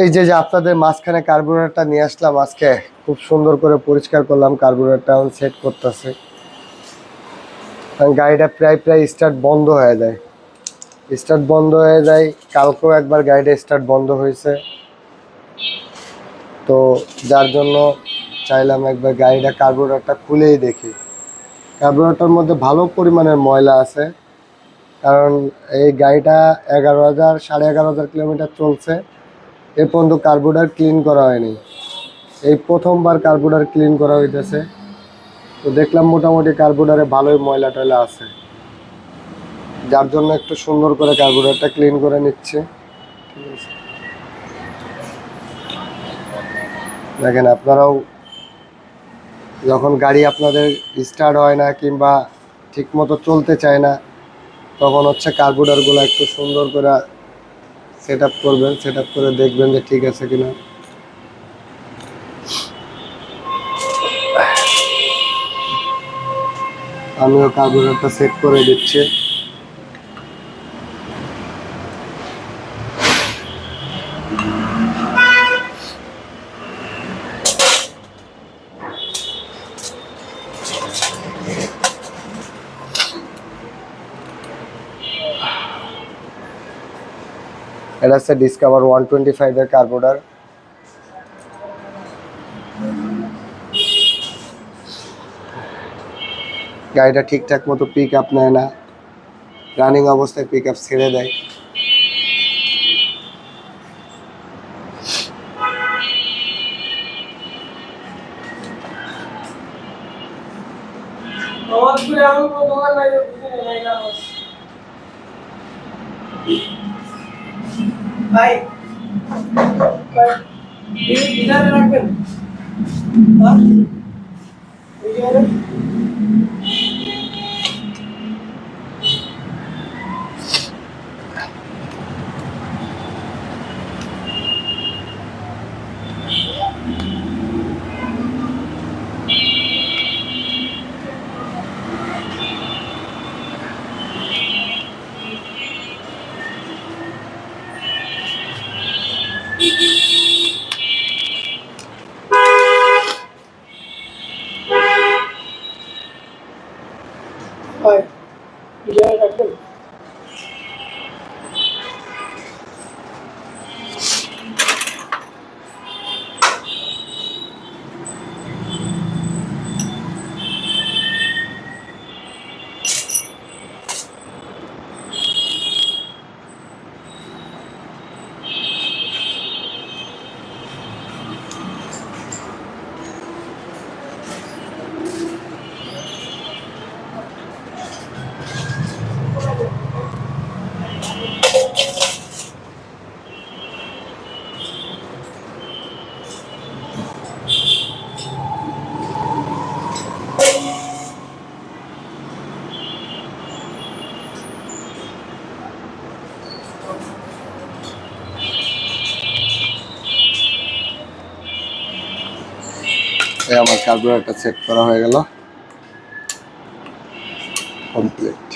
এই যে যে আপনাদের মাঝখানে কার্বুরেটরটা নিয়ে আসলাম আজকে, খুব সুন্দর করে পরিষ্কার করলাম। কার্বুরেটরটা এখন সেট করতেছে। গাড়িটা প্রায় প্রায় স্টার্ট বন্ধ হয়ে যায়, কালকেও একবার গাড়িটা স্টার্ট বন্ধ হয়েছে, তো যার জন্য চাইলাম একবার গাড়িটা কার্বুরেটরটা খুলেই দেখি। কার্বুরেটরের মধ্যে ভালো পরিমাণের ময়লা আছে, কারণ এই গাড়িটা 11,000 11,500 কিলোমিটার চলছে, এর পর্যন্ত কার্বুরেটর ক্লিন করা হয়নি। এই প্রথমবার কার্বুরেটর ক্লিন করা হইতেছে, তো দেখলাম মোটামুটি কার্বুরেটরে ভালোই ময়লা টয়লা আছে, যার জন্য একটু সুন্দর করে কার্বুরেটরটা ক্লিন করে নিচ্ছে। ঠিক আছে, দেখেন আপনারাও যখন গাড়ি আপনাদের স্টার্ট হয় না কিংবা ঠিক মতো চলতে চায় না, তখন হচ্ছে কার্বুরেটরগুলো একটু সুন্দর করে সেট আপ করবেন, সেট আপ করে দেখবেন যে ঠিক আছে কিনা। আমিও কার্বুরেটরটা সেট করে দিচ্ছি। এটা হচ্ছে ডিসকভার 125 এর কার্বুরেটর। গাড়িটা ঠিকঠাক মতো পিক আপ নেয় না, রানিং অবস্থায় পিক আপ ছেড়ে দেয়। ভাই ইধারে রাখবেন। ভাই ইধারে রাখবেন। এই আমার কার্বুরেটরটা সেট করা হয়ে গেল, কমপ্লিট।